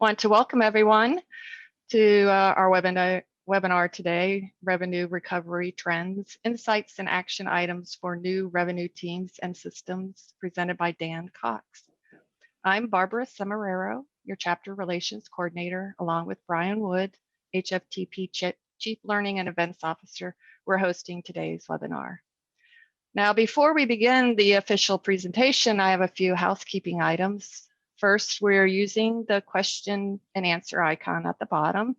Want to welcome everyone to our webinar today, Revenue Recovery Trends, Insights and Action Items for New Revenue Teams and Systems, presented by Dan Cox. I'm Barbara Semeraro, your Chapter Relations Coordinator, along with Brian Wood, HFTP Chief Learning and Events Officer. We're hosting today's webinar. Now, before we begin the official presentation, I have a few housekeeping items. First, we're using the question and answer icon at the bottom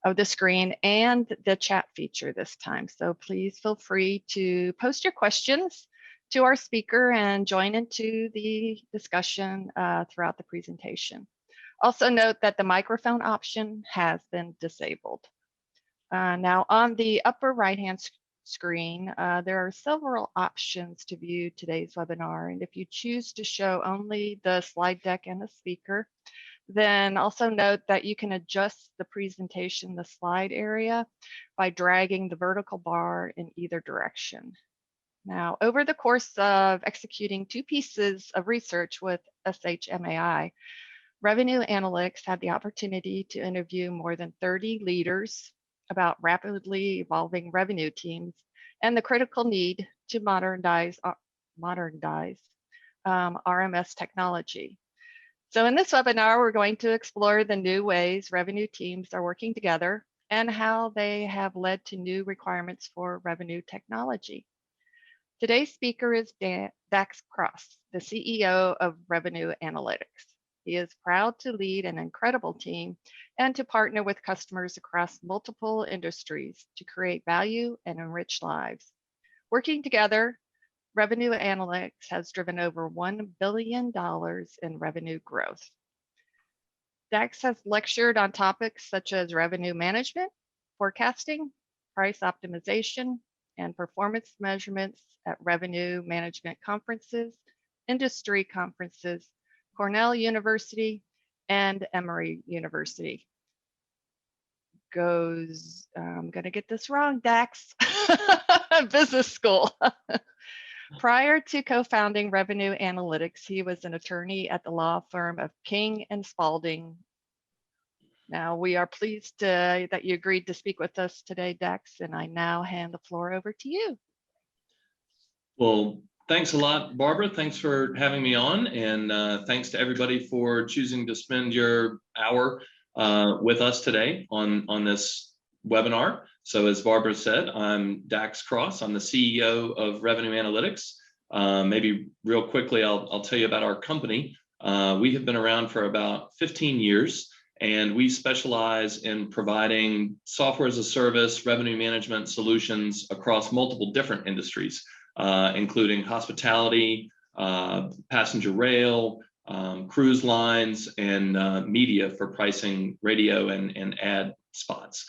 of the screen and the chat feature this time. So please feel free to post your questions to our speaker and join into the discussion throughout the presentation. Also note that the microphone option has been disabled. Now on the upper right-hand screen, there are several options to view today's webinar. And if you choose to show only the slide deck and the speaker, then also note that you can adjust the presentation, the slide area, by dragging the vertical bar in either direction. Now, over the course of executing 2 pieces of research with SHMAI, Revenue Analytics had the opportunity to interview more than 30 leaders about rapidly evolving revenue teams and the critical need to modernize RMS technology. So in this webinar, we're going to explore the new ways revenue teams are working together and how they have led to new requirements for revenue technology. Today's speaker is Dax Cross, the CEO of Revenue Analytics. He is proud to lead an incredible team and to partner with customers across multiple industries to create value and enrich lives. Working together, Revenue Analytics has driven over $1 billion in revenue growth. Dax has lectured on topics such as revenue management, forecasting, price optimization, and performance measurements at revenue management conferences, industry conferences, Cornell University, and Emory University. I'm gonna get this wrong, Dax, business school. Prior to co-founding Revenue Analytics, he was an attorney at the law firm of King and Spalding. Now, we are pleased that you agreed to speak with us today, Dax, and I now hand the floor over to you. Well, thanks a lot, Barbara. Thanks for having me on, and thanks to everybody for choosing to spend your hour with us today on this webinar. So as Barbara said, I'm Dax Cross. I'm the CEO of Revenue Analytics. Maybe real quickly, I'll tell you about our company. We have been around for about 15 years, and we specialize in providing software as a service, revenue management solutions across multiple different industries, including hospitality, passenger rail, cruise lines, and media for pricing radio and ad spots.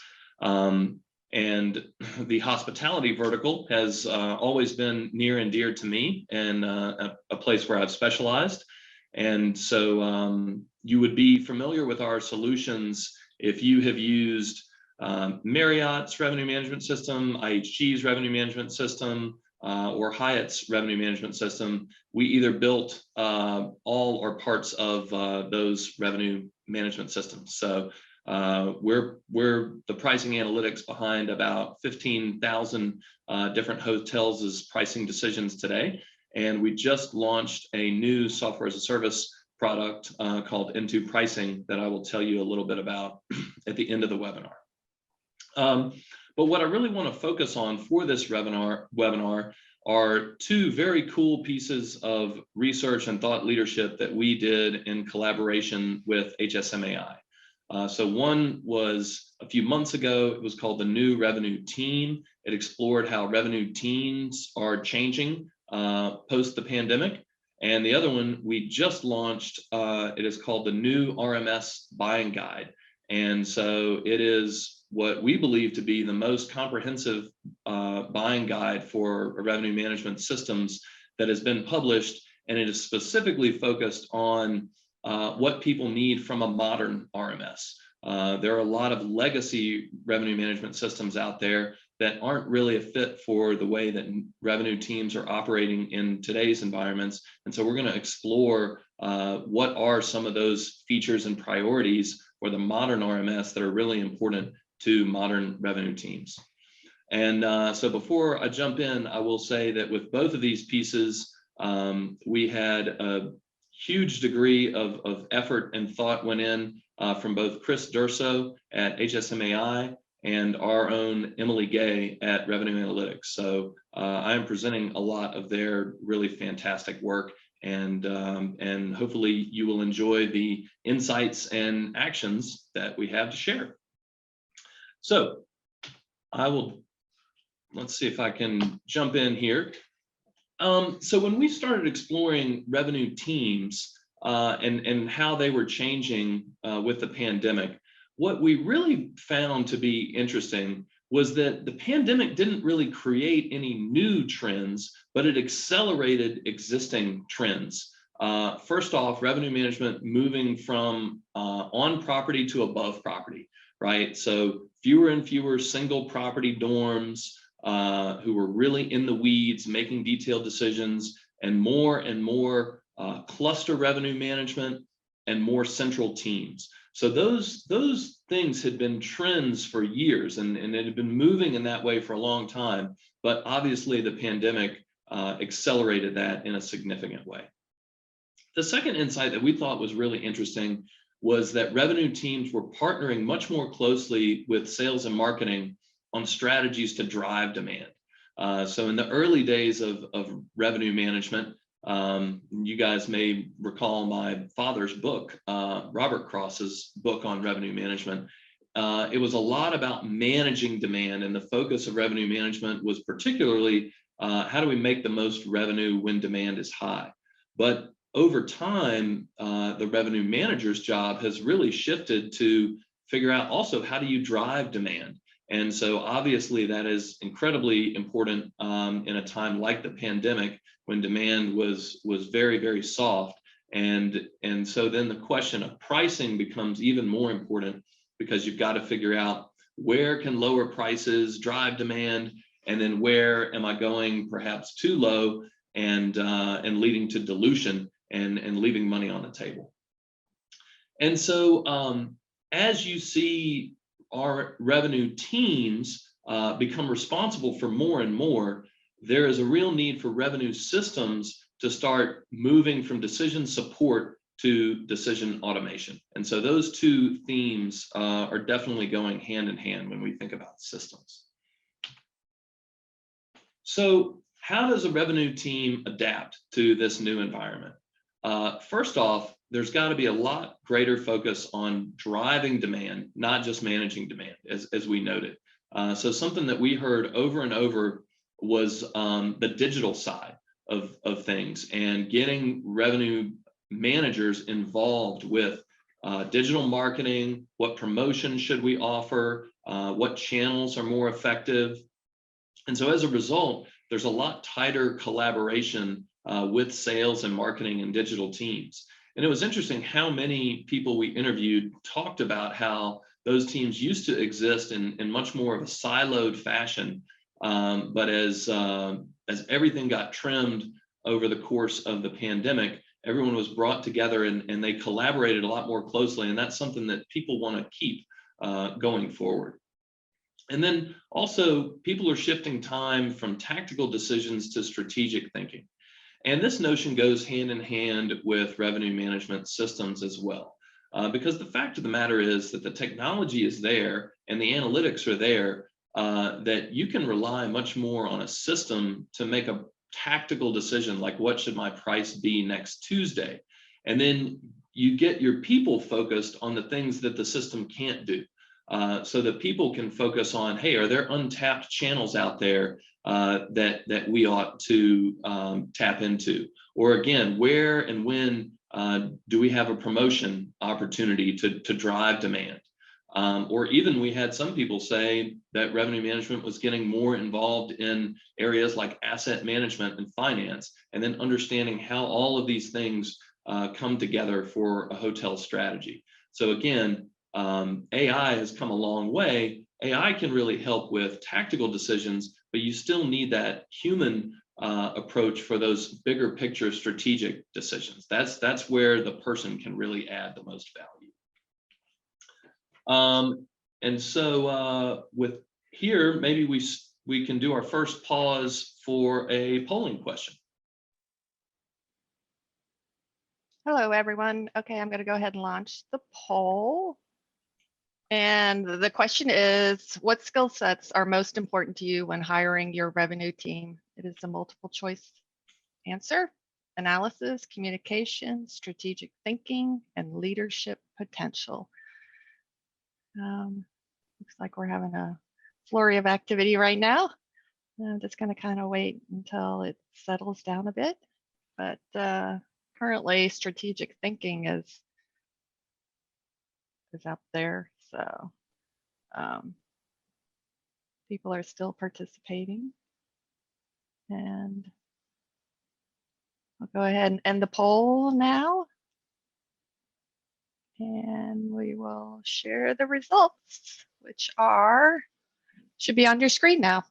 And the hospitality vertical has always been near and dear to me, and a place where I've specialized. And so you would be familiar with our solutions if you have used Marriott's revenue management system, IHG's revenue management system, or Hyatt's revenue management system. We either built all or parts of those revenue management systems. So we're the pricing analytics behind about 15,000 different hotels' pricing decisions today. And we just launched a new software as a service product called Into Pricing that I will tell you a little bit about at the end of the webinar. But what I really want to focus on for this webinar are 2 very cool pieces of research and thought leadership that we did in collaboration with HSMAI. So one was a few months ago. It was called the New Revenue Team. It explored how revenue teams are changing post the pandemic. And the other one we just launched, it is called the New RMS Buying Guide. And so it is what we believe to be the most comprehensive buying guide for revenue management systems that has been published, and it is specifically focused on what people need from a modern RMS. There are a lot of legacy revenue management systems out there that aren't really a fit for the way that revenue teams are operating in today's environments. And so we're going to explore what are some of those features and priorities for the modern RMS that are really important to modern revenue teams. And so before I jump in, I will say that with both of these pieces, we had a huge degree of effort and thought went in from both Chris Durso at HSMAI and our own Emily Gay at Revenue Analytics. So I am presenting a lot of their really fantastic work, and hopefully you will enjoy the insights and actions that we have to share. So let's see if I can jump in here. So when we started exploring revenue teams and how they were changing with the pandemic, what we really found to be interesting was that the pandemic didn't really create any new trends, but it accelerated existing trends. First off, revenue management moving from on property to above property, right? So fewer and fewer single property dorms who were really in the weeds, making detailed decisions, and more cluster revenue management and more central teams. So those things had been trends for years, and it had been moving in that way for a long time. But obviously the pandemic accelerated that in a significant way. The second insight that we thought was really interesting was that revenue teams were partnering much more closely with sales and marketing on strategies to drive demand. So in the early days of revenue management, you guys may recall my father's book, Robert Cross's book on revenue management. It was a lot about managing demand, and the focus of revenue management was particularly how do we make the most revenue when demand is high. But over time, the revenue manager's job has really shifted to figure out also how do you drive demand. And so obviously that is incredibly important in a time like the pandemic when demand was very, very soft. And so then the question of pricing becomes even more important, because you've got to figure out where can lower prices drive demand, and then where am I going perhaps too low and leading to dilution and leaving money on the table. And so as you see our revenue teams become responsible for more and more, there is a real need for revenue systems to start moving from decision support to decision automation. And so those two themes are definitely going hand in hand when we think about systems. So how does a revenue team adapt to this new environment? First off, there's got to be a lot greater focus on driving demand, not just managing demand, as we noted. So something that we heard over and over was the digital side of things, and getting revenue managers involved with digital marketing. What promotions should we offer? What channels are more effective? And so as a result, there's a lot tighter collaboration with sales and marketing and digital teams. And it was interesting how many people we interviewed talked about how those teams used to exist in much more of a siloed fashion. But as everything got trimmed over the course of the pandemic, everyone was brought together and they collaborated a lot more closely. And that's something that people want to keep going forward. And then also people are shifting time from tactical decisions to strategic thinking. And this notion goes hand in hand with revenue management systems as well, because the fact of the matter is that the technology is there and the analytics are there, that you can rely much more on a system to make a tactical decision, like what should my price be next Tuesday? And then you get your people focused on the things that the system can't do. So that people can focus on, hey, are there untapped channels out there that we ought to tap into? Or again, where and when do we have a promotion opportunity to drive demand? Or even we had some people say that revenue management was getting more involved in areas like asset management and finance, and then understanding how all of these things come together for a hotel strategy. So again, AI has come a long way. AI can really help with tactical decisions, but you still need that human approach for those bigger picture strategic decisions. That's where the person can really add the most value. And so with here, maybe we can do our first pause for a polling question. Hello, everyone. Okay, I'm going to go ahead and launch the poll. And the question is, what skill sets are most important to you when hiring your revenue team? It is a multiple choice answer: analysis, communication, strategic thinking, and leadership potential. Looks like we're having a flurry of activity right now. I'm just going to kind of wait until it settles down a bit. But currently, strategic thinking is up there. So people are still participating. And I'll go ahead and end the poll now. And we will share the results, which should be on your screen now.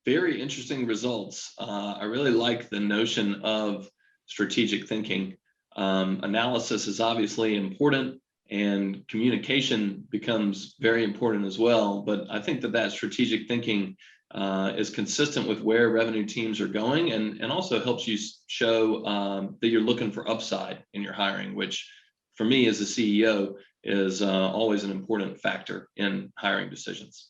Very interesting results. I really like the notion of strategic thinking. Analysis is obviously important, and communication becomes very important as well. But I think that strategic thinking is consistent with where revenue teams are going, and also helps you show that you're looking for upside in your hiring, which for me as a CEO is always an important factor in hiring decisions.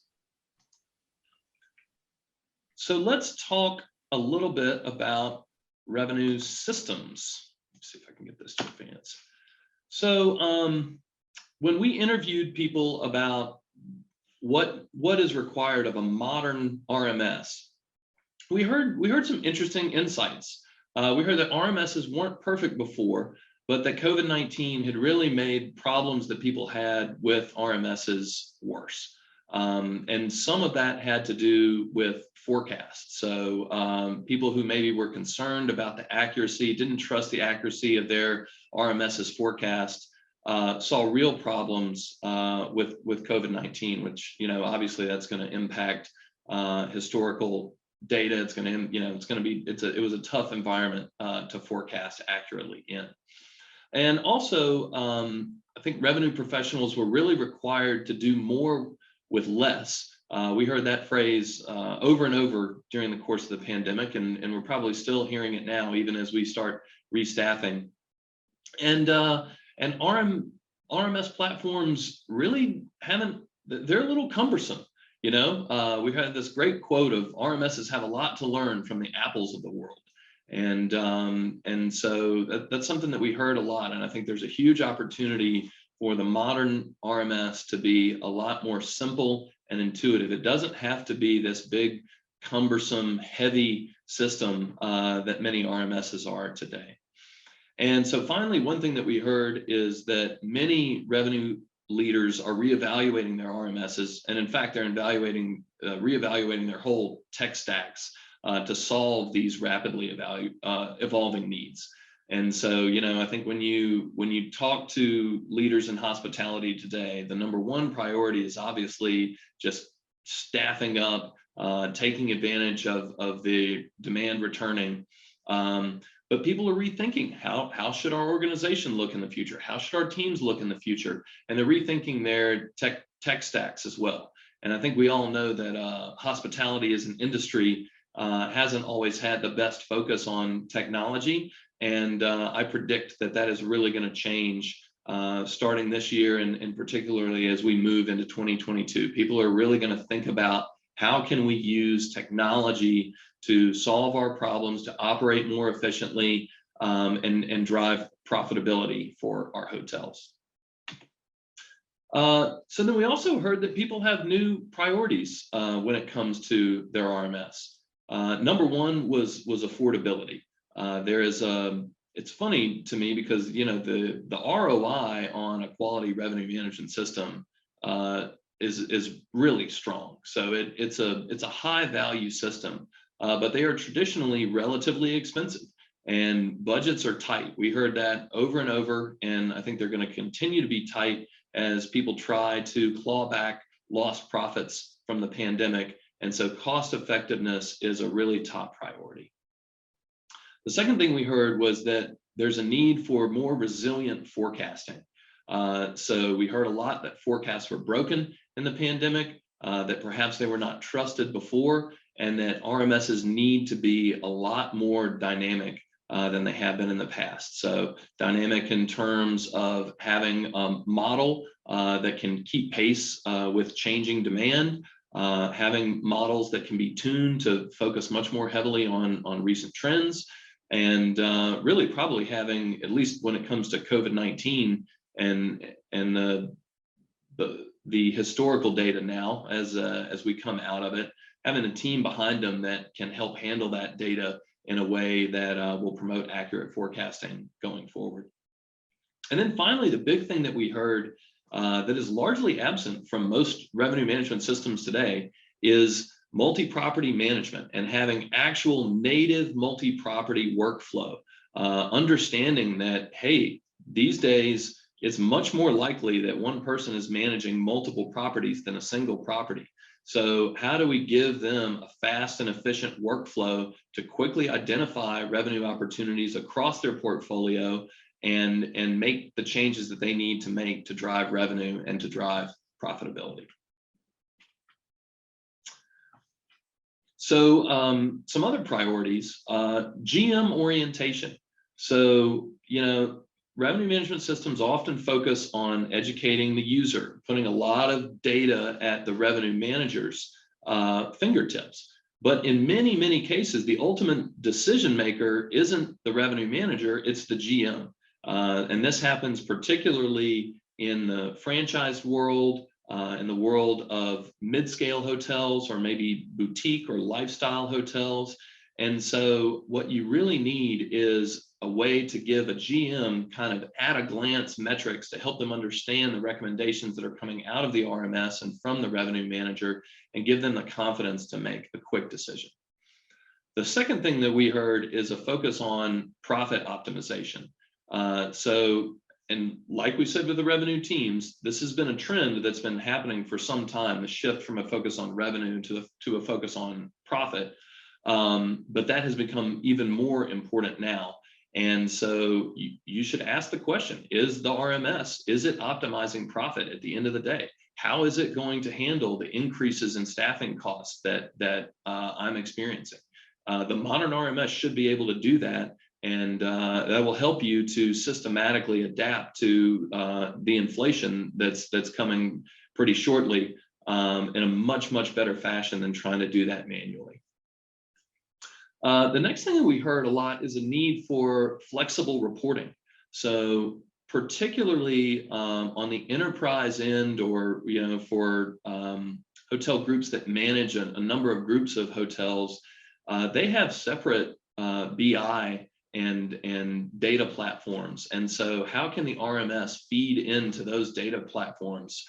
So let's talk a little bit about revenue systems. Let's see if I can get this to advance. So when we interviewed people about what is required of a modern RMS, we heard some interesting insights. We heard that RMSs weren't perfect before, but that COVID-19 had really made problems that people had with RMSs worse. And some of that had to do with forecasts. So people who maybe were concerned about the accuracy, didn't trust the accuracy of their RMS's forecast, saw real problems with COVID-19, which, obviously that's going to impact historical data. It's going to, it was a tough environment to forecast accurately in. And also, I think revenue professionals were really required to do more with less. We heard that phrase over and over during the course of the pandemic, and we're probably still hearing it now, even as we start restaffing. And RMS platforms really they're a little cumbersome. We had this great quote of RMSs have a lot to learn from the Apples of the world. And so that's something that we heard a lot. And I think there's a huge opportunity for the modern RMS to be a lot more simple and intuitive. It doesn't have to be this big, cumbersome, heavy system that many RMSs are today. And so finally, one thing that we heard is that many revenue leaders are reevaluating their RMSs. And in fact, they're reevaluating their whole tech stacks to solve these rapidly evolving needs. And so, I think when you talk to leaders in hospitality today, the number one priority is obviously just staffing up, taking advantage of the demand returning. But people are rethinking how should our organization look in the future? How should our teams look in the future? And they're rethinking their tech stacks as well. And I think we all know that hospitality as an industry hasn't always had the best focus on technology. And I predict that is really going to change starting this year, and particularly as we move into 2022. People are really going to think about how can we use technology to solve our problems, to operate more efficiently, and drive profitability for our hotels. So then we also heard that people have new priorities when it comes to their RMS. Number one was affordability. It's funny to me because the ROI on a quality revenue management system is really strong. So it's a high value system, but they are traditionally relatively expensive, and budgets are tight. We heard that over and over, and I think they're going to continue to be tight as people try to claw back lost profits from the pandemic And so cost effectiveness is a really top priority. The second thing we heard was that there's a need for more resilient forecasting. So we heard a lot that forecasts were broken in the pandemic, that perhaps they were not trusted before, and that RMSs need to be a lot more dynamic than they have been in the past. So dynamic in terms of having a model that can keep pace with changing demand, having models that can be tuned to focus much more heavily on recent trends, and really probably having, at least when it comes to COVID-19 and the historical data now as we come out of it, having a team behind them that can help handle that data in a way that will promote accurate forecasting going forward. And then finally, the big thing that we heard that is largely absent from most revenue management systems today is multi-property management and having actual native multi-property workflow, understanding that, hey, these days, it's much more likely that one person is managing multiple properties than a single property. So how do we give them a fast and efficient workflow to quickly identify revenue opportunities across their portfolio and make the changes that they need to make to drive revenue and to drive profitability? So some other priorities, GM orientation. So, revenue management systems often focus on educating the user, putting a lot of data at the revenue manager's fingertips. But in many, many cases, the ultimate decision maker isn't the revenue manager, it's the GM. And this happens particularly in the franchised world, in the world of mid-scale hotels or maybe boutique or lifestyle hotels. And so what you really need is a way to give a GM kind of at a glance metrics to help them understand the recommendations that are coming out of the RMS and from the revenue manager and give them the confidence to make a quick decision. The second thing that we heard is a focus on profit optimization. And like we said with the revenue teams, this has been a trend that's been happening for some time, the shift from a focus on revenue to a focus on profit. But that has become even more important now. And so you should ask the question, is the RMS, is it optimizing profit at the end of the day? How is it going to handle the increases in staffing costs that I'm experiencing? The modern RMS should be able to do that. And that will help you to systematically adapt to the inflation that's coming pretty shortly in a much, much better fashion than trying to do that manually. The next thing that we heard a lot is a need for flexible reporting. So particularly on the enterprise end, or for hotel groups that manage a number of groups of hotels, they have separate BI and data platforms. And so how can the RMS feed into those data platforms?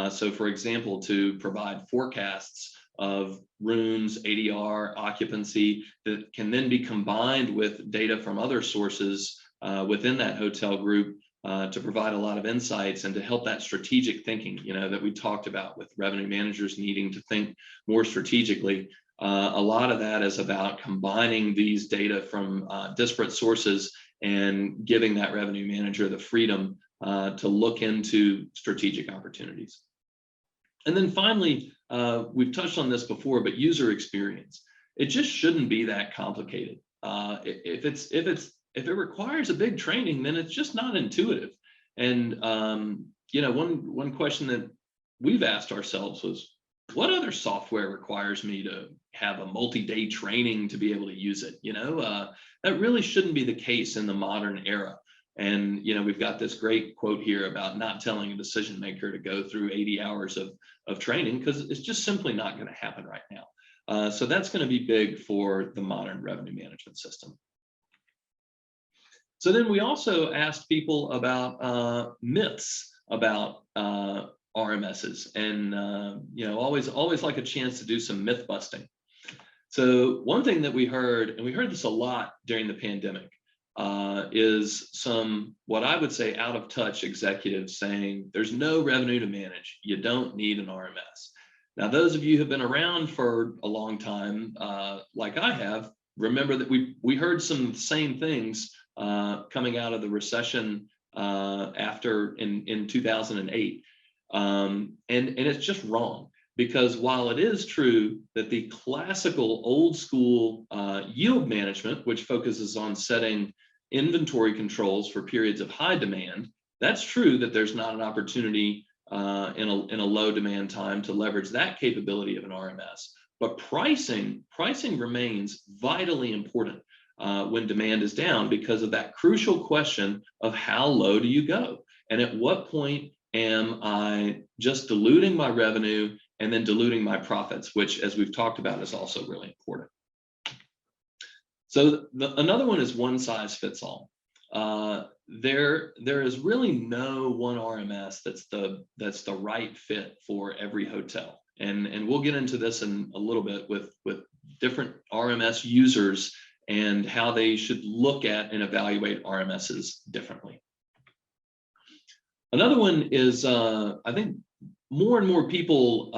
So for example, to provide forecasts of rooms, ADR, occupancy that can then be combined with data from other sources within that hotel group to provide a lot of insights and to help that strategic thinking, that we talked about with revenue managers needing to think more strategically. A lot of that is about combining these data from disparate sources and giving that revenue manager the freedom to look into strategic opportunities. And then finally, we've touched on this before, but user experience. It just shouldn't be that complicated. If it requires a big training, then it's just not intuitive. And one question that we've asked ourselves was, what other software requires me to have a multi-day training to be able to use it? That really shouldn't be the case in the modern era. And we've got this great quote here about not telling a decision maker to go through 80 hours of training, because it's just simply not going to happen right now. So that's going to be big for the modern revenue management system. So then we also asked people about myths about RMSs, and always like a chance to do some myth busting. So one thing that we heard, and we heard this a lot during the pandemic, is some, what I would say, out of touch executives saying there's no revenue to manage, you don't need an RMS. Now, those of you who have been around for a long time, like I have, remember that we heard some same things coming out of the recession after in 2008. And it's just wrong, because while it is true that the classical old school yield management, which focuses on setting inventory controls for periods of high demand, that's true that there's not an opportunity in a low demand time to leverage that capability of an RMS. But pricing remains vitally important when demand is down, because of that crucial question of how low do you go? And at what point am I just diluting my revenue and then diluting my profits, which, as we've talked about, is also really important. So another one is one size fits all. There is really no one RMS that's the right fit for every hotel. And we'll get into this in a little bit with different RMS users and how they should look at and evaluate RMSs differently. Another one is, I think more and more people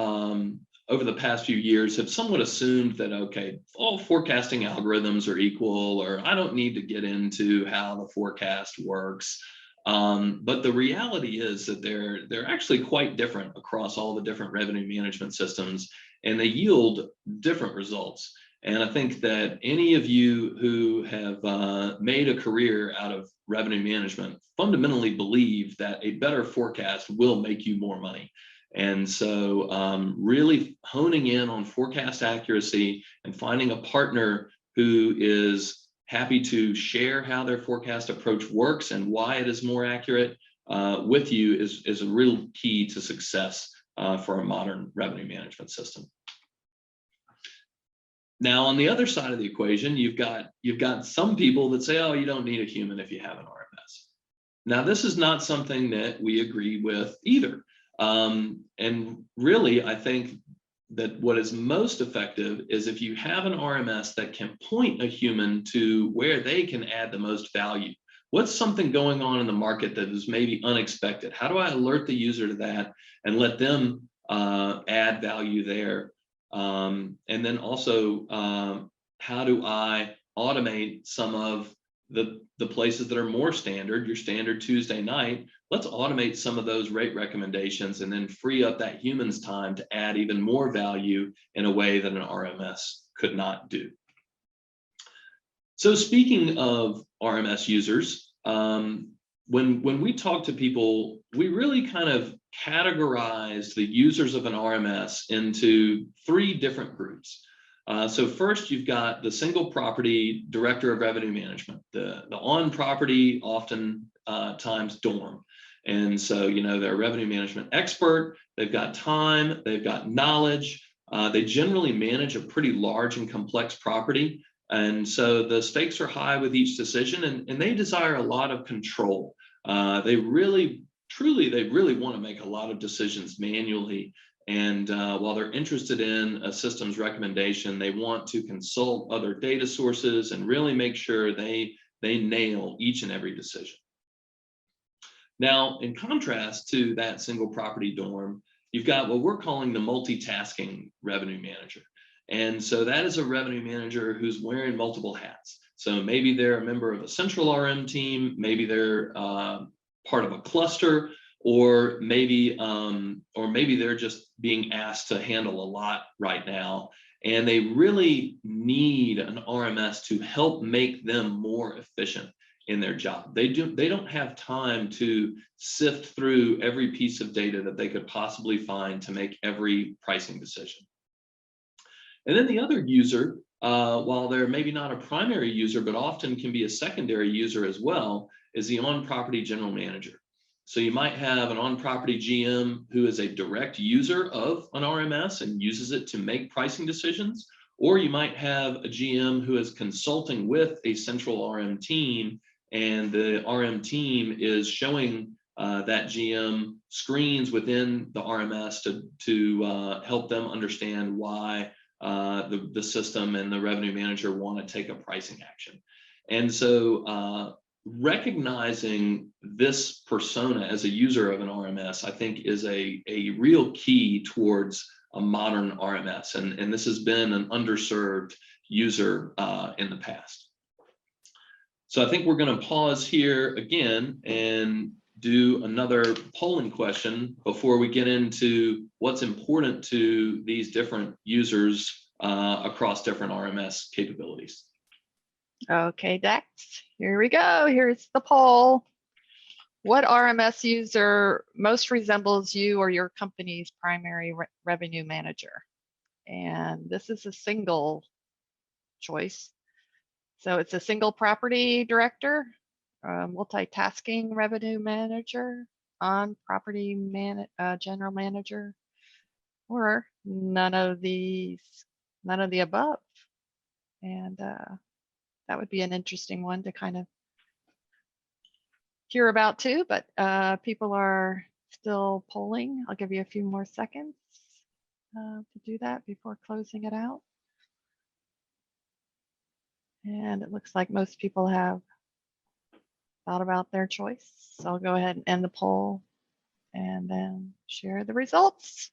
over the past few years have somewhat assumed that, okay, all forecasting algorithms are equal, or I don't need to get into how the forecast works. But the reality is that they're actually quite different across all the different revenue management systems, and they yield different results. And I think that any of you who have made a career out of revenue management fundamentally believe that a better forecast will make you more money. And so really honing in on forecast accuracy and finding a partner who is happy to share how their forecast approach works and why it is more accurate with you is a real key to success for a modern revenue management system. Now, on the other side of the equation, you've got some people that say, oh, you don't need a human if you have an RMS. Now, this is not something that we agree with either. And really, I think that what is most effective is if you have an RMS that can point a human to where they can add the most value. What's something going on in the market that is maybe unexpected? How do I alert the user to that and let them add value there? And then also, how do I automate some of the places that are more standard, your standard Tuesday night? Let's automate some of those rate recommendations and then free up that human's time to add even more value in a way that an RMS could not do. So speaking of RMS users, when we talk to people, we really kind of categorize the users of an RMS into three different groups. So first, you've got the single property director of revenue management, the on-property, often times dorm. And so, you know, they're a revenue management expert, they've got time, they've got knowledge, they generally manage a pretty large and complex property. And so the stakes are high with each decision, and they desire a lot of control. They really want to make a lot of decisions manually. And while they're interested in a system's recommendation, they want to consult other data sources and really make sure they nail each and every decision. Now, in contrast to that single property dorm, you've got what we're calling the multitasking revenue manager. And so that is a revenue manager who's wearing multiple hats. So maybe they're a member of a central RM team, maybe they're part of a cluster, or maybe they're just being asked to handle a lot right now. And they really need an RMS to help make them more efficient in their job. They don't have time to sift through every piece of data that they could possibly find to make every pricing decision. And then the other user, while they're maybe not a primary user, but often can be a secondary user as well, is the on-property general manager. So you might have an on-property GM who is a direct user of an RMS and uses it to make pricing decisions, or you might have a GM who is consulting with a central RM team, and the RM team is showing that GM screens within the RMS to help them understand why the system and the revenue manager want to take a pricing action. And so recognizing this persona as a user of an RMS, I think, is a real key towards a modern RMS, and this has been an underserved user in the past. So I think we're going to pause here again and do another polling question before we get into what's important to these different users across different RMS capabilities. Okay, Dex, here we go. Here's the poll. What RMS user most resembles you or your company's primary revenue manager? And this is a single choice. So it's a single property director, multitasking revenue manager, on property general manager, or none of the above. And that would be an interesting one to kind of hear about too, but people are still polling. I'll give you a few more seconds to do that before closing it out. And it looks like most people have thought about their choice. So I'll go ahead and end the poll and then share the results.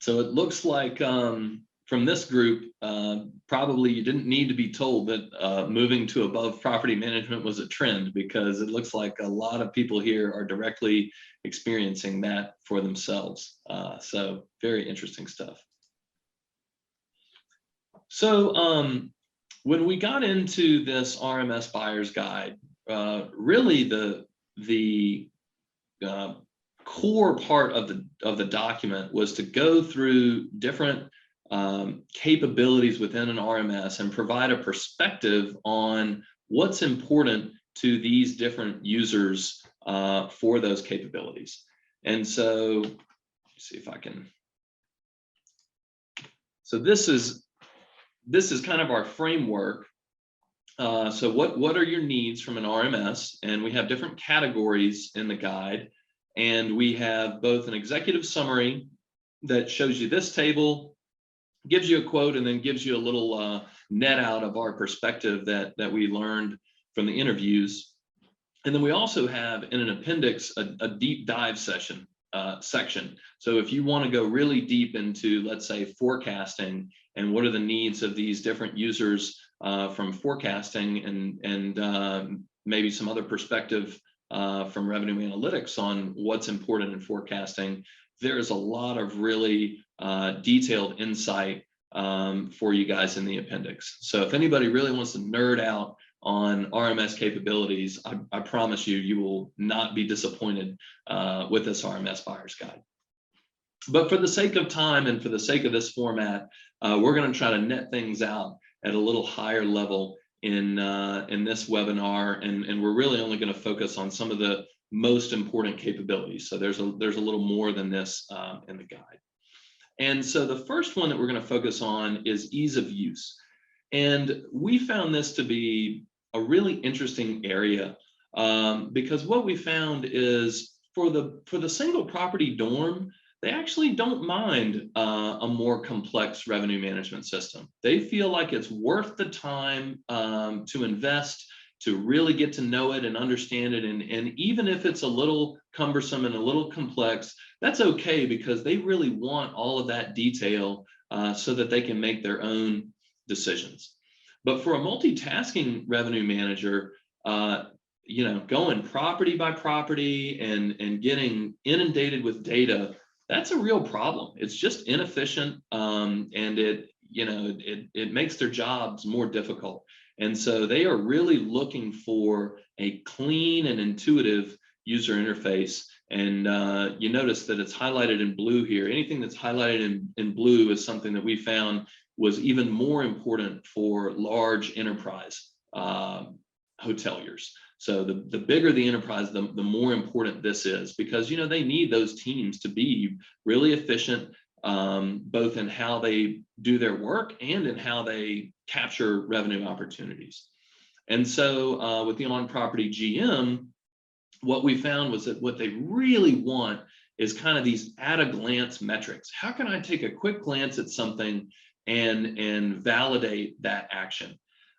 So it looks like from this group, probably you didn't need to be told that moving to above property management was a trend, because it looks like a lot of people here are directly experiencing that for themselves. So very interesting stuff. So when we got into this RMS buyer's guide, really the core part of the document was to go through different capabilities within an RMS and provide a perspective on what's important to these different users for those capabilities. And so, let's see if I can. So this is kind of our framework. So what are your needs from an RMS? And we have different categories in the guide. And we have both an executive summary that shows you this table, gives you a quote, and then gives you a little net out of our perspective that we learned from the interviews. And then we also have in an appendix a deep dive section. So if you want to go really deep into, let's say, forecasting and what are the needs of these different users from forecasting and maybe some other perspective from revenue analytics on what's important in forecasting, there is a lot of really detailed insight for you guys in the appendix. So if anybody really wants to nerd out on RMS capabilities, I promise you will not be disappointed with this RMS buyer's guide. But for the sake of time and for the sake of this format, we're going to try to net things out at a little higher level in this webinar, and we're really only going to focus on some of the most important capabilities. So there's a little more than this in the guide. And so the first one that we're going to focus on is ease of use. And we found this to be a really interesting area because what we found is for the single property dorm, they actually don't mind a more complex revenue management system. They feel like it's worth the time to invest, to really get to know it and understand it. And even if it's a little cumbersome and a little complex, that's okay, because they really want all of that detail so that they can make their own decisions. But for a multitasking revenue manager, going property by property and getting inundated with data, that's a real problem. It's just inefficient, and it makes their jobs more difficult. And so they are really looking for a clean and intuitive user interface. And you notice that it's highlighted in blue here. Anything that's highlighted in blue is something that we found was even more important for large enterprise hoteliers. So the bigger the enterprise, the more important this is, because they need those teams to be really efficient, both in how they do their work and in how they capture revenue opportunities. And so with the on-property GM, what we found was that what they really want is kind of these at-a-glance metrics. How can I take a quick glance at something and validate that action?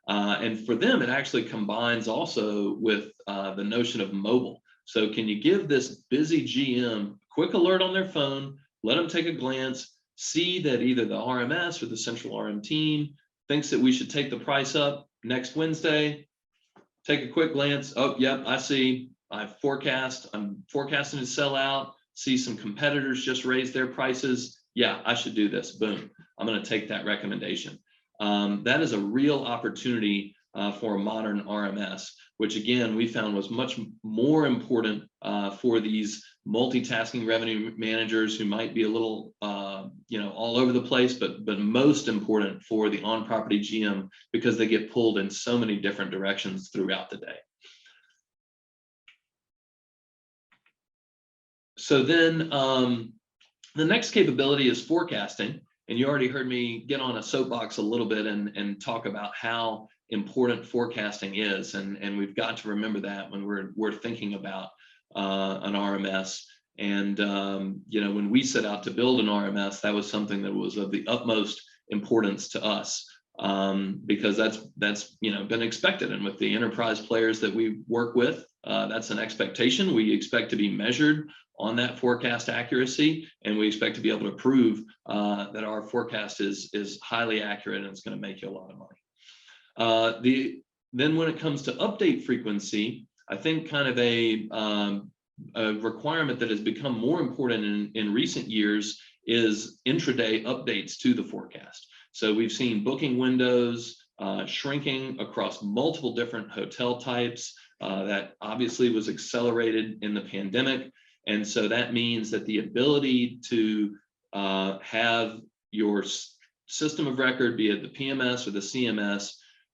And for them, it actually combines also with the notion of mobile. So can you give this busy GM a quick alert on their phone, let them take a glance, see that either the RMS or the central RM team thinks that we should take the price up next Wednesday, take a quick glance. Oh, yep, I see. I'm forecasting to sell out. See some competitors just raise their prices. Yeah, I should do this. Boom. I'm going to take that recommendation. That is a real opportunity for a modern RMS, which again, we found was much more important for these multitasking revenue managers who might be a little, all over the place, but most important for the on-property GM because they get pulled in so many different directions throughout the day. So then the next capability is forecasting. And you already heard me get on a soapbox a little bit and talk about how important forecasting is. And we've got to remember that when we're thinking about an RMS. And, when we set out to build an RMS, that was something that was of the utmost importance to us because that's been expected. And with the enterprise players that we work with, that's an expectation. We expect to be measured on that forecast accuracy, and we expect to be able to prove that our forecast is highly accurate and it's going to make you a lot of money. Then when it comes to update frequency, I think kind of a requirement that has become more important in recent years is intraday updates to the forecast. So we've seen booking windows shrinking across multiple different hotel types. That obviously was accelerated in the pandemic. And so that means that the ability to have your system of record, be it the PMS or the CMS,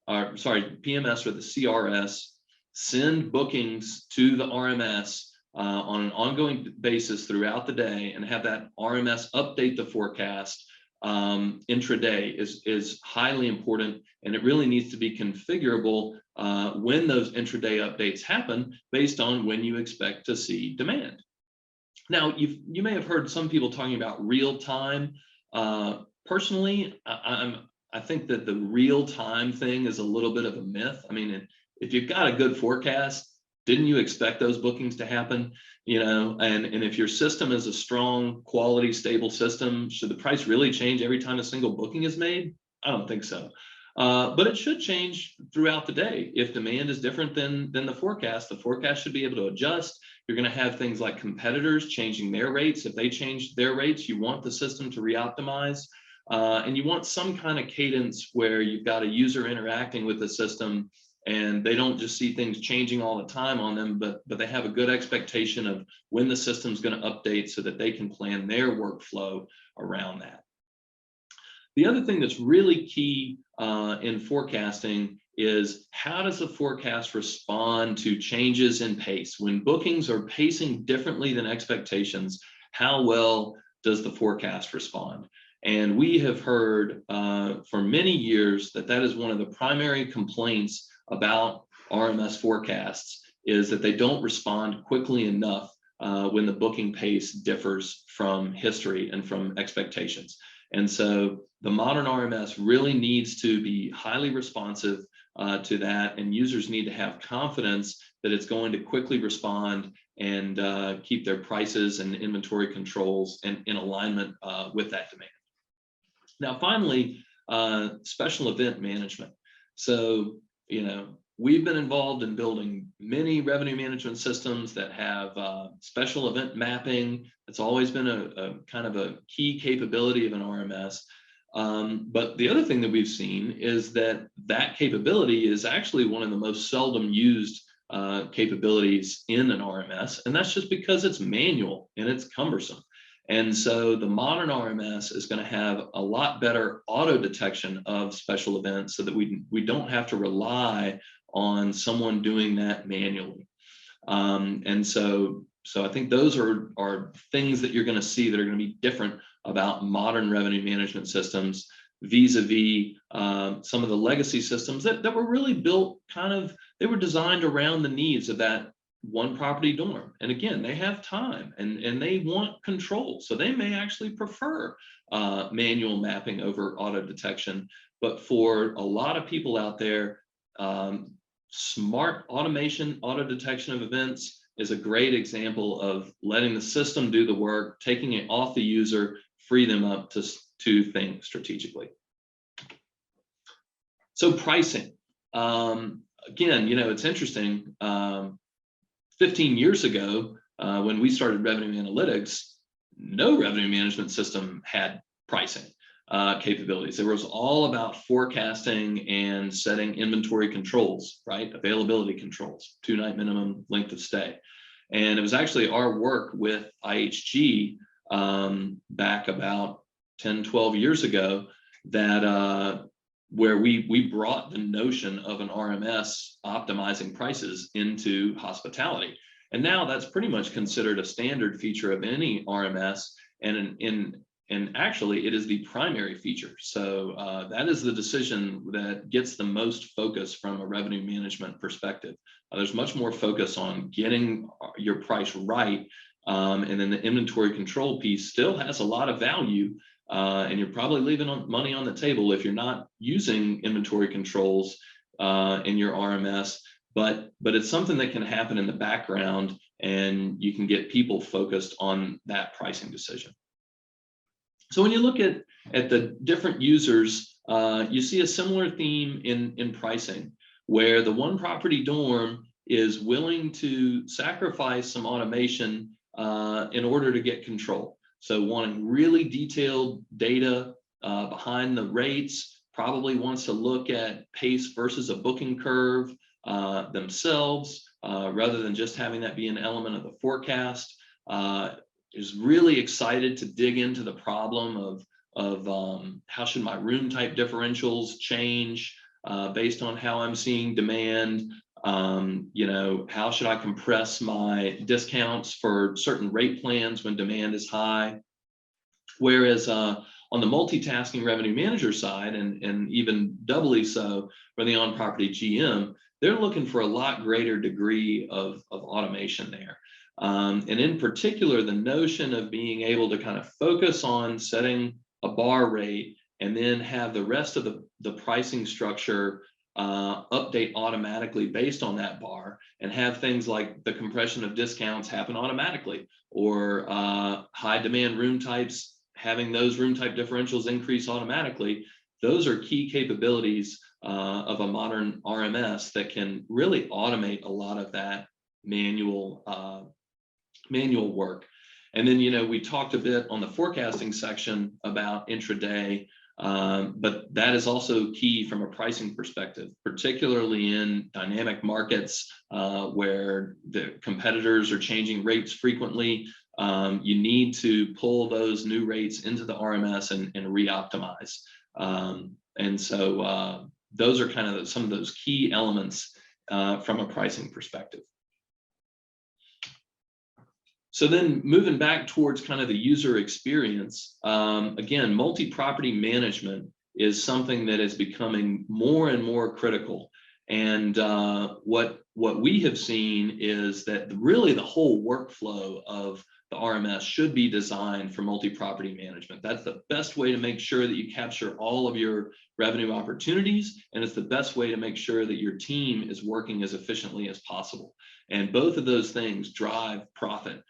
PMS or the CRS, send bookings to the RMS on an ongoing basis throughout the day and have that RMS update the forecast intraday is highly important. And it really needs to be configurable when those intraday updates happen based on when you expect to see demand. Now, you may have heard some people talking about real time. Personally, I think that the real time thing is a little bit of a myth. I mean, if you've got a good forecast, didn't you expect those bookings to happen? And if your system is a strong, quality, stable system, should the price really change every time a single booking is made? I don't think so. But it should change throughout the day. If demand is different than the forecast should be able to adjust. You're going to have things like competitors changing their rates. If they change their rates, you want the system to reoptimize. And you want some kind of cadence where you've got a user interacting with the system and they don't just see things changing all the time on them, but they have a good expectation of when the system's going to update so that they can plan their workflow around that. The other thing that's really key in forecasting is how does the forecast respond to changes in pace? When bookings are pacing differently than expectations, how well does the forecast respond? And we have heard for many years that is one of the primary complaints about RMS forecasts is that they don't respond quickly enough when the booking pace differs from history and from expectations. And so the modern RMS really needs to be highly responsive to that, and users need to have confidence that it's going to quickly respond and keep their prices and inventory controls in alignment with that demand. Now, finally, special event management. So, we've been involved in building many revenue management systems that have special event mapping. It's always been a kind of a key capability of an RMS. But the other thing that we've seen is that capability is actually one of the most seldom used capabilities in an RMS. And that's just because it's manual and it's cumbersome. And so the modern RMS is going to have a lot better auto detection of special events so that we don't have to rely on someone doing that manually. And so I think those are things that you're going to see that are going to be different about modern revenue management systems vis-a-vis some of the legacy systems that were really built they were designed around the needs of that one property dorm. And again, they have time and they want control. So they may actually prefer manual mapping over auto detection. But for a lot of people out there, smart automation, auto detection of events is a great example of letting the system do the work, taking it off the user, free them up to think strategically. So pricing, again, it's interesting. 15 years ago, when we started revenue analytics, no revenue management system had pricing capabilities. It was all about forecasting and setting inventory controls, right? Availability controls, 2-night minimum length of stay. And it was actually our work with IHG back about 10, 12 years ago that where we brought the notion of an RMS optimizing prices into hospitality. And now that's pretty much considered a standard feature of any RMS, and actually it is the primary feature. So that is the decision that gets the most focus from a revenue management perspective. There's much more focus on getting your price right, and then the inventory control piece still has a lot of value. And you're probably leaving money on the table if you're not using inventory controls in your RMS, but it's something that can happen in the background, and you can get people focused on that pricing decision. So when you look at the different users, you see a similar theme in pricing, where the one property dorm is willing to sacrifice some automation in order to get control. So wanting really detailed data behind the rates, probably wants to look at pace versus a booking curve themselves, rather than just having that be an element of the forecast. Is really excited to dig into the problem of how should my room type differentials change based on how I'm seeing demand. How should I compress my discounts for certain rate plans when demand is high? Whereas on the multitasking revenue manager side, and even doubly so for the on-property GM, they're looking for a lot greater degree of automation there. And in particular, the notion of being able to kind of focus on setting a bar rate and then have the rest of the pricing structure update automatically based on that bar, and have things like the compression of discounts happen automatically, or high demand room types, having those room type differentials increase automatically. Those are key capabilities of a modern RMS that can really automate a lot of that manual work. And then, we talked a bit on the forecasting section about intraday, but that is also key from a pricing perspective, particularly in dynamic markets where the competitors are changing rates frequently. You need to pull those new rates into the RMS and re-optimize. And so those are kind of some of those key elements from a pricing perspective. So then moving back towards kind of the user experience, again, multi-property management is something that is becoming more and more critical. And what we have seen is that really the whole workflow of the RMS should be designed for multi-property management. That's the best way to make sure that you capture all of your revenue opportunities, and it's the best way to make sure that your team is working as efficiently as possible. And both of those things drive profit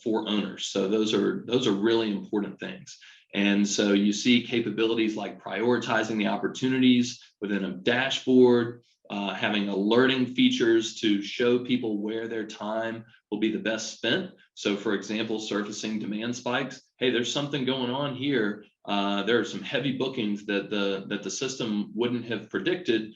for owners. So those are really important things. And so you see capabilities like prioritizing the opportunities within a dashboard, having alerting features to show people where their time will be the best spent. So for example, surfacing demand spikes. Hey, there's something going on here. There are some heavy bookings that the system wouldn't have predicted.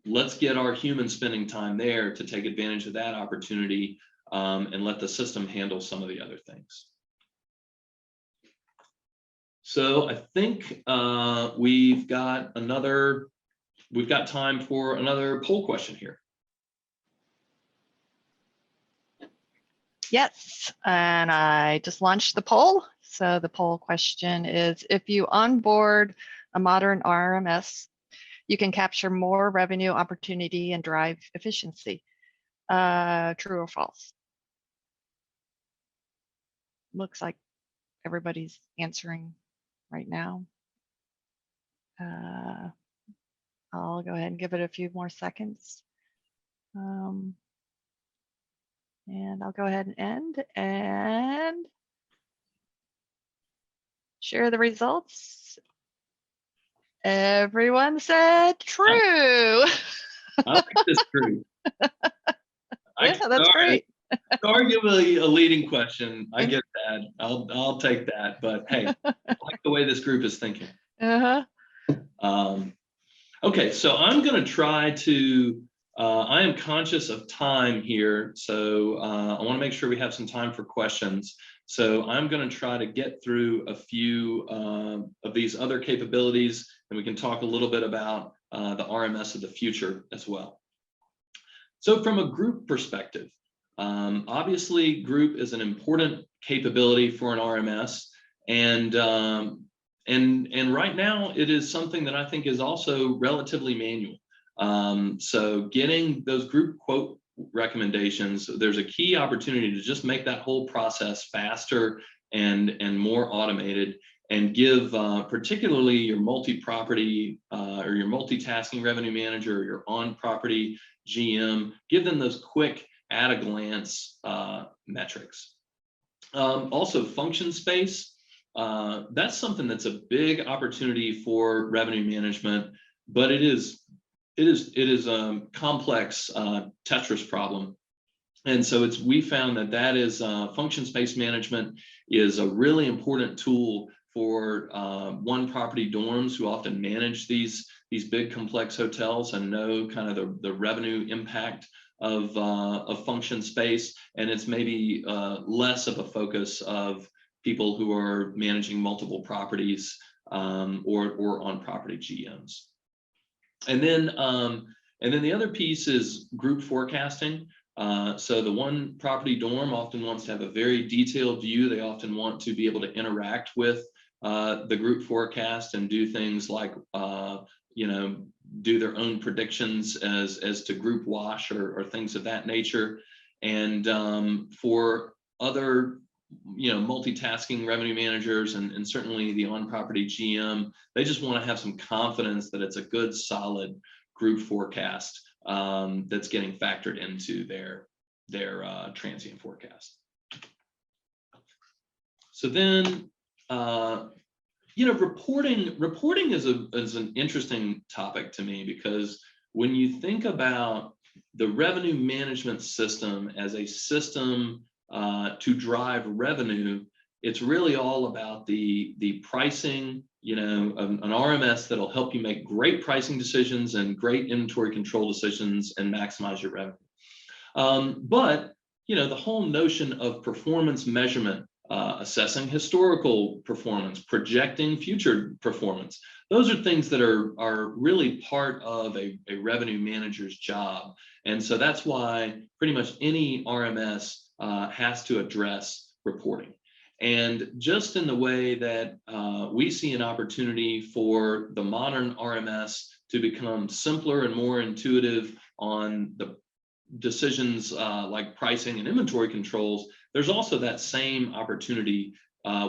Let's get our human spending time there to take advantage of that opportunity, and let the system handle some of the other things. So I think we've got time for another poll question here. Yes, and I just launched the poll. So the poll question is, if you onboard a modern RMS, you can capture more revenue opportunity and drive efficiency. True or false? Looks like everybody's answering right now. I'll go ahead and give it a few more seconds. And I'll go ahead and end and share the results. Everyone said true. I like this group. Yeah, that's great. Sorry, give a leading question. I get that. I'll take that. But hey, I like the way this group is thinking. Uh-huh. Okay, so I'm going to try to. I am conscious of time here, so I want to make sure we have some time for questions. So I'm going to try to get through a few of these other capabilities, and we can talk a little bit about the RMS of the future as well. So from a group perspective, obviously group is an important capability for an RMS, and right now it is something that I think is also relatively manual. So getting those group quote recommendations, there's a key opportunity to just make that whole process faster and more automated, and give particularly your multi-property or your multitasking revenue manager or your on-property GM, give them those quick at-a-glance metrics. Also, function space. That's something that's a big opportunity for revenue management, but it is a complex Tetris problem. And so we found that is function space management is a really important tool for one property dorms who often manage these big complex hotels and know kind of the revenue impact of function space. And it's maybe less of a focus of people who are managing multiple properties or on property GMs. And then the other piece is group forecasting. So the one property dorm often wants to have a very detailed view. They often want to be able to interact with the group forecast and do things like, do their own predictions as to group wash or things of that nature. And for other, multitasking revenue managers and certainly the on-property GM, they just want to have some confidence that it's a good, solid group forecast that's getting factored into their transient forecast. So then, reporting is an interesting topic to me, because when you think about the revenue management system as a system to drive revenue, it's really all about the pricing, an RMS that'll help you make great pricing decisions and great inventory control decisions and maximize your revenue. But the whole notion of performance measurement, assessing historical performance, projecting future performance, those are things that are really part of a revenue manager's job. And so that's why pretty much any RMS has to address reporting. And just in the way that we see an opportunity for the modern RMS to become simpler and more intuitive on the decisions like pricing and inventory controls, there's also that same opportunity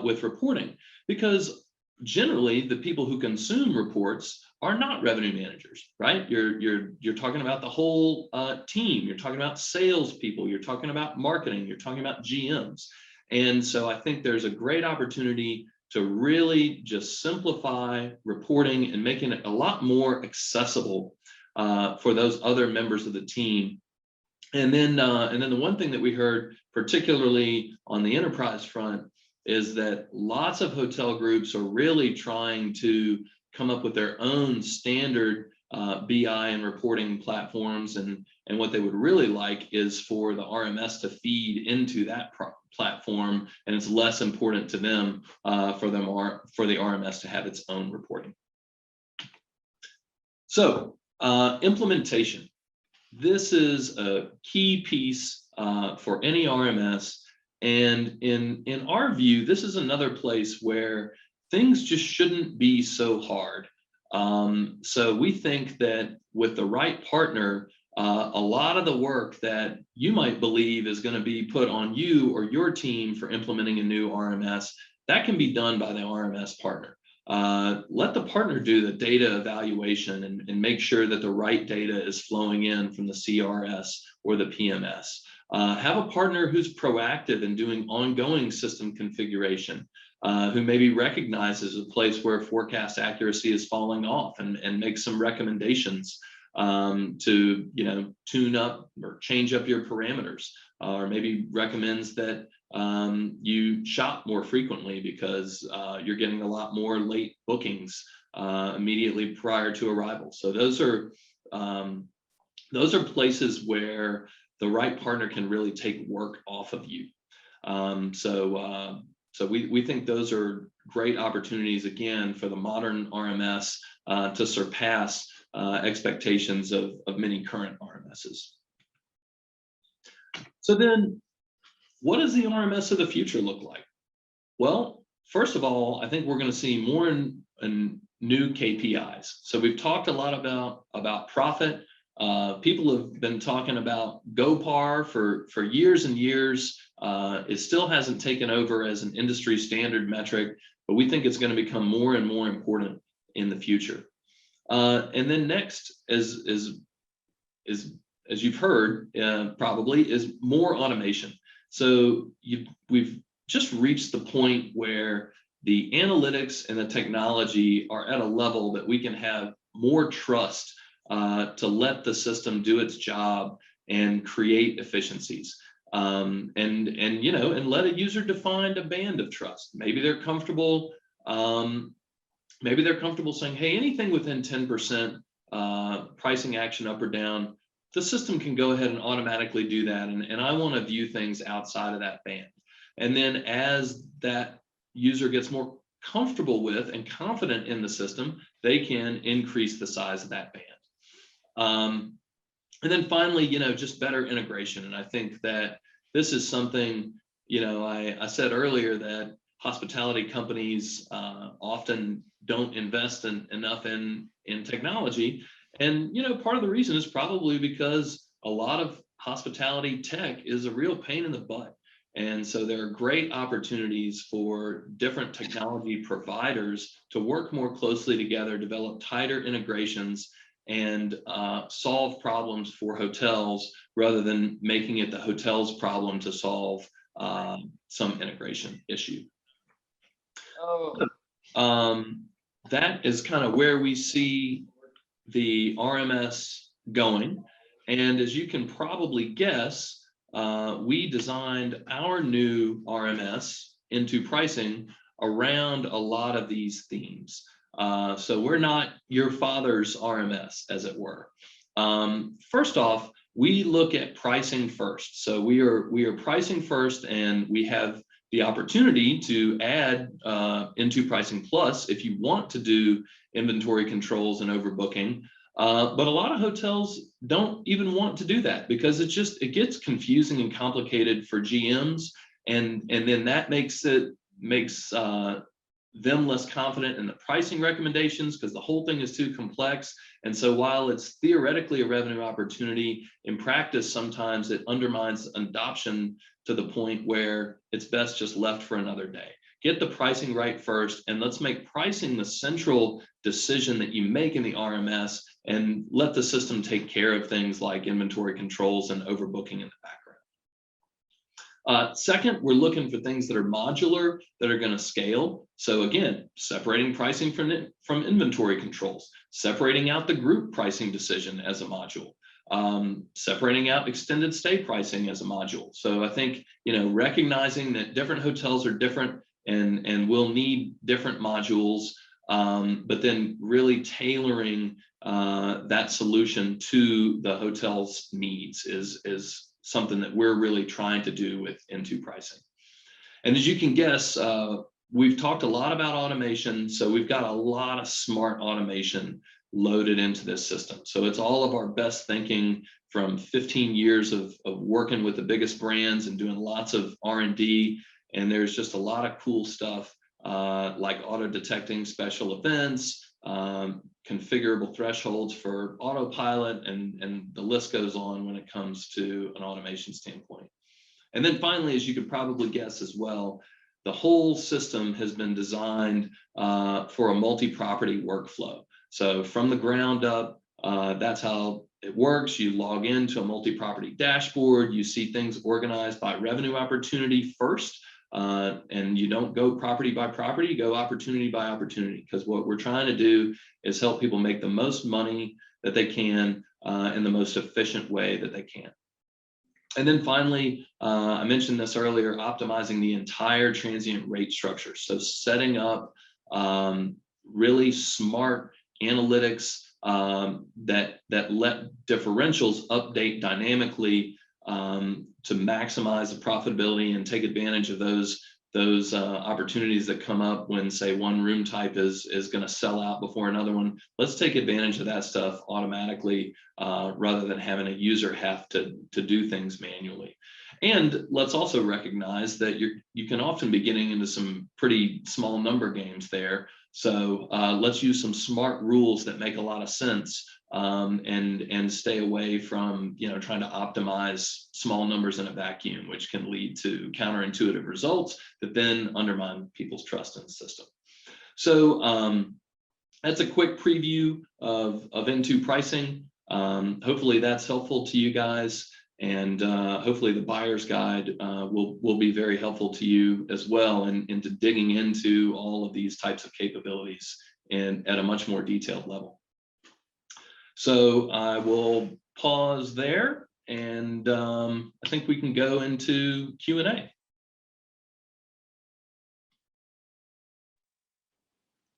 with reporting, because generally the people who consume reports are not revenue managers, right? You're talking about the whole team. You're talking about salespeople. You're talking about marketing. You're talking about GMs. And so I think there's a great opportunity to really just simplify reporting and making it a lot more accessible for those other members of the team. And then the one thing that we heard, particularly on the enterprise front, is that lots of hotel groups are really trying to come up with their own standard BI and reporting platforms, and what they would really like is for the RMS to feed into that platform, and it's less important to them for the RMS to have its own reporting. So implementation. This is a key piece for any RMS. And in our view, this is another place where things just shouldn't be so hard. So we think that with the right partner, a lot of the work that you might believe is going to be put on you or your team for implementing a new RMS, that can be done by the RMS partner. Let the partner do the data evaluation and make sure that the right data is flowing in from the CRS or the PMS. Have a partner who's proactive in doing ongoing system configuration, who maybe recognizes a place where forecast accuracy is falling off and makes some recommendations to, you know, tune up or change up your parameters, or maybe recommends that you shop more frequently because you're getting a lot more late bookings immediately prior to arrival. So those are places where the right partner can really take work off of you. So we think those are great opportunities, again, for the modern RMS to surpass expectations of many current RMSs. So then, what does the RMS of the future look like? Well, first of all, I think we're going to see more in new KPIs. So we've talked a lot about profit. People have been talking about GOPAR for years and years. It still hasn't taken over as an industry standard metric, but we think it's going to become more and more important in the future. And then next, as you've heard, probably, is more automation. So we've just reached the point where the analytics and the technology are at a level that we can have more trust to let the system do its job and create efficiencies. And you know, and let a user define a band of trust. Maybe they're comfortable. Maybe they're comfortable saying, hey, anything within 10% pricing action up or down, the system can go ahead and automatically do that. And I want to view things outside of that band. And then as that user gets more comfortable with and confident in the system, they can increase the size of that band. And then finally, you know, just better integration. And I think that this is something, you know, I said earlier that hospitality companies often don't invest enough in technology. And, you know, part of the reason is probably because a lot of hospitality tech is a real pain in the butt. And so there are great opportunities for different technology providers to work more closely together, develop tighter integrations, and solve problems for hotels rather than making it the hotel's problem to solve some integration issue. That is kind of where we see the RMS going. And as you can probably guess, we designed our new RMS into pricing around a lot of these themes. So we're not your father's RMS, as it were. First off, we look at pricing first. So we are pricing first, and we have the opportunity to add into Pricing Plus if you want to do inventory controls and overbooking. But a lot of hotels don't even want to do that because it gets confusing and complicated for GMs, and then that makes them less confident in the pricing recommendations because the whole thing is too complex. And so while it's theoretically a revenue opportunity, in practice, sometimes it undermines adoption to the point where it's best just left for another day. Get the pricing right first, and let's make pricing the central decision that you make in the RMS, and let the system take care of things like inventory controls and overbooking in the background. Second, we're looking for things that are modular, that are going to scale. So again, separating pricing from inventory controls, separating out the group pricing decision as a module, separating out extended stay pricing as a module. So I think, you know, recognizing that different hotels are different and will need different modules, but then really tailoring that solution to the hotel's needs is something that we're really trying to do with Into pricing. And as you can guess, we've talked a lot about automation. So we've got a lot of smart automation loaded into this system. So it's all of our best thinking from 15 years of working with the biggest brands and doing lots of R&D. And there's just a lot of cool stuff like auto detecting special events, configurable thresholds for autopilot, and the list goes on when it comes to an automation standpoint. And then finally, as you could probably guess as well, the whole system has been designed for a multi-property workflow. So from the ground up, that's how it works. You log into a multi-property dashboard. You see things organized by revenue opportunity first. And you don't go property by property, you go opportunity by opportunity, because what we're trying to do is help people make the most money that they can in the most efficient way that they can. And then finally, I mentioned this earlier, optimizing the entire transient rate structure. So setting up really smart analytics that let differentials update dynamically to maximize the profitability and take advantage of those opportunities that come up when, say, one room type is going to sell out before another one. Let's take advantage of that stuff automatically rather than having a user have to do things manually. And let's also recognize that you can often be getting into some pretty small number games there. So let's use some smart rules that make a lot of sense and stay away from trying to optimize small numbers in a vacuum, which can lead to counterintuitive results that then undermine people's trust in the system. So that's a quick preview of N2 pricing. Hopefully that's helpful to you guys, and hopefully the buyer's guide will be very helpful to you as well into digging into all of these types of capabilities and at a much more detailed level. So I will pause there, and I think we can go into Q&A.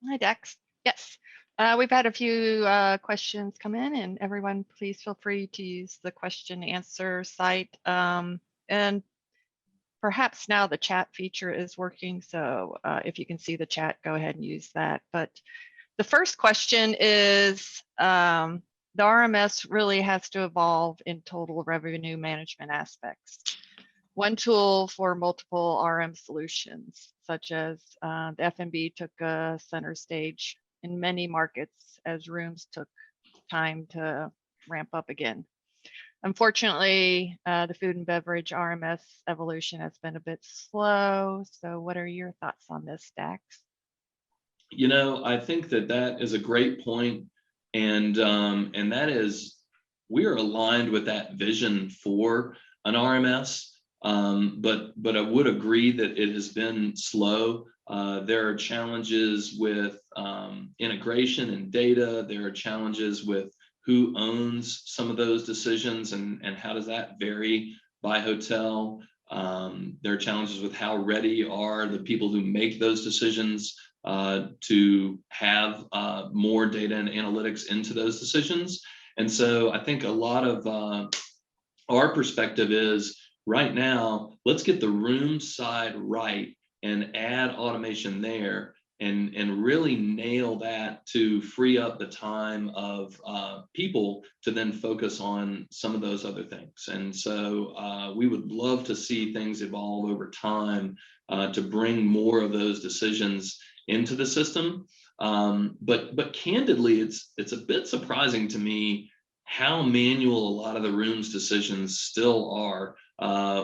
Hi, Dex. Yes, we've had a few questions come in, and everyone, please feel free to use the question answer site. And perhaps now the chat feature is working, so if you can see the chat, go ahead and use that. But the first question is, the RMS really has to evolve in total revenue management aspects. One tool for multiple RM solutions, such as the F&B took a center stage in many markets as rooms took time to ramp up again. Unfortunately, the food and beverage RMS evolution has been a bit slow. So what are your thoughts on this, Dax? I think that is a great point, and that is, we are aligned with that vision for an RMS, but I would agree that it has been slow. There are challenges with integration and data. There are challenges with who owns some of those decisions and how does that vary by hotel. There are challenges with how ready are the people who make those decisions to have more data and analytics into those decisions. And so I think a lot of our perspective is, right now, let's get the room side right and add automation there and really nail that to free up the time of people to then focus on some of those other things. And so we would love to see things evolve over time to bring more of those decisions into the system. But candidly, it's a bit surprising to me how manual a lot of the room's decisions still are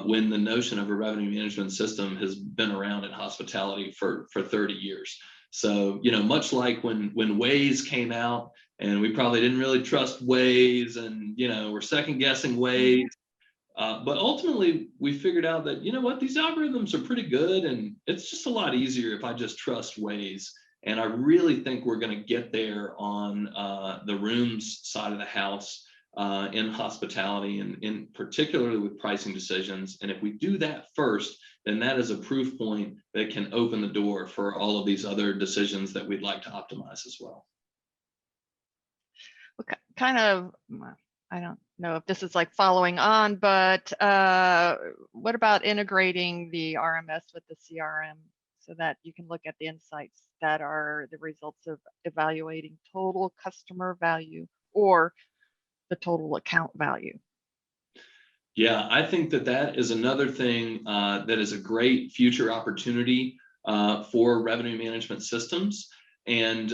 when the notion of a revenue management system has been around in hospitality for 30 years. So, much like when Waze came out, and we probably didn't really trust Waze, and we're second guessing Waze. But ultimately, we figured out that, these algorithms are pretty good, and it's just a lot easier if I just trust Waze. And I really think we're going to get there on the rooms side of the house in hospitality, and in particularly with pricing decisions. And if we do that first, then that is a proof point that can open the door for all of these other decisions that we'd like to optimize as well. Kind of, I don't know if this is like following on, but what about integrating the RMS with the CRM so that you can look at the insights that are the results of evaluating total customer value or the total account value? Yeah, I think that is another thing that is a great future opportunity for revenue management systems. And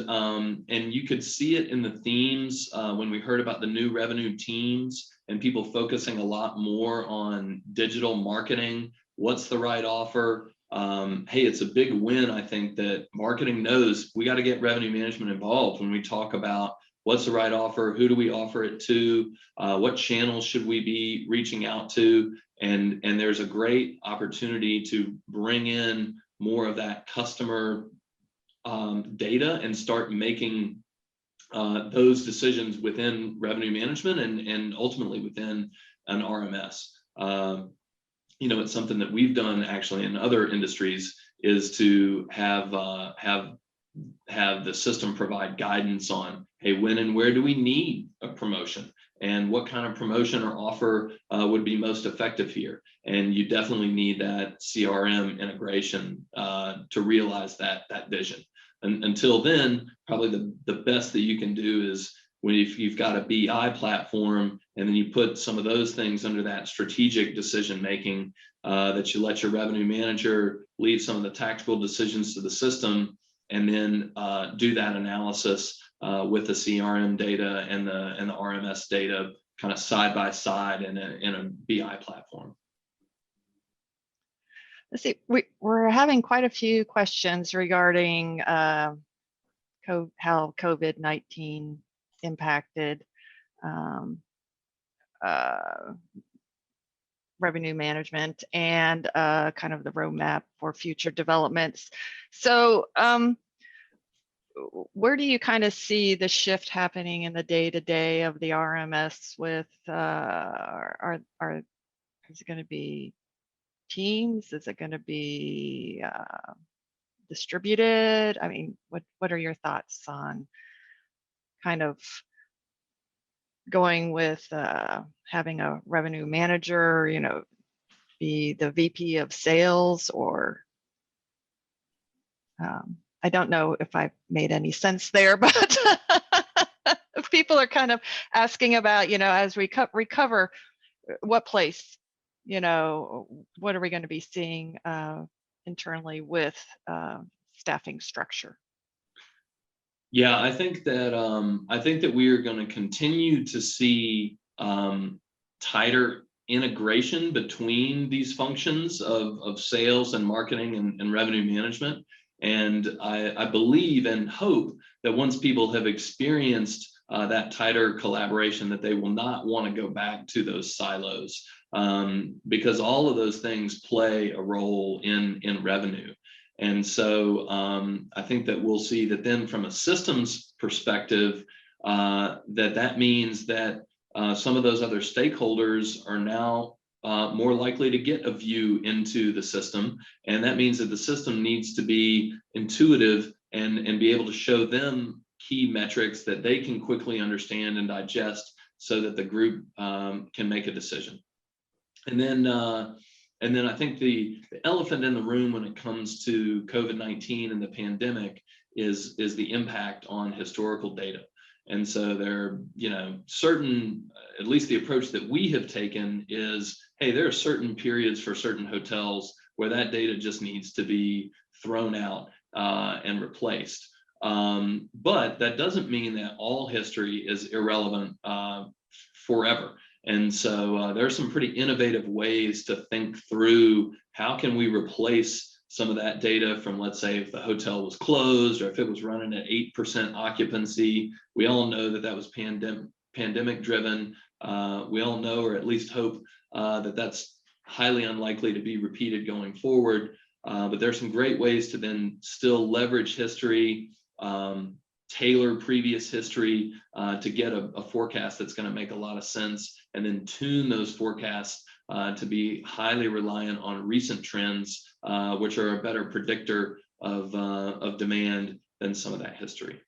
you could see it in the themes when we heard about the new revenue teams and people focusing a lot more on digital marketing. What's the right offer? Hey, it's a big win, I think, that marketing knows we got to get revenue management involved when we talk about what's the right offer, who do we offer it to, what channels should we be reaching out to, and there's a great opportunity to bring in more of that customer data and start making those decisions within revenue management and ultimately within an RMS. You know, it's something that we've done actually in other industries, is to have the system provide guidance on, hey, when and where do we need a promotion, and what kind of promotion or offer would be most effective here. And you definitely need that CRM integration to realize that vision. And until then, probably the best that you can do is if you've got a BI platform, and then you put some of those things under that strategic decision making, that you let your revenue manager leave some of the tactical decisions to the system, and then do that analysis with the CRM data and the RMS data kind of side by side in a BI platform. Let's see, we're having quite a few questions regarding how COVID-19 impacted revenue management and kind of the roadmap for future developments. So where do you kind of see the shift happening in the day-to-day of the RMS with, is it going to be teams? Is it going to be distributed? I mean, what are your thoughts on kind of going with having a revenue manager, you know, be the VP of sales, or I don't know if I made any sense there, but people are kind of asking about, you know, as we recover, what place, you know, what are we going to be seeing internally with staffing structure? Yeah, I think that we are going to continue to see tighter integration between these functions of sales and marketing and revenue management. And I believe and hope that once people have experienced that tighter collaboration, that they will not want to go back to those silos, because all of those things play a role in revenue. And so I think that we'll see that then from a systems perspective, that means that some of those other stakeholders are now more likely to get a view into the system. And that means that the system needs to be intuitive and be able to show them key metrics that they can quickly understand and digest, so that the group can make a decision. And then I think the elephant in the room when it comes to COVID-19 and the pandemic is the impact on historical data. And so there, you know, certain, at least the approach that we have taken is, hey, there are certain periods for certain hotels where that data just needs to be thrown out and replaced. But that doesn't mean that all history is irrelevant forever. And so there are some pretty innovative ways to think through how can we replace some of that data from, let's say, if the hotel was closed or if it was running at 8% occupancy. We all know that that was pandemic driven. We all know, or at least hope, that that's highly unlikely to be repeated going forward. But there's some great ways to then still leverage history, tailor previous history to get a forecast that's going to make a lot of sense, and then tune those forecasts to be highly reliant on recent trends, which are a better predictor of demand than some of that history.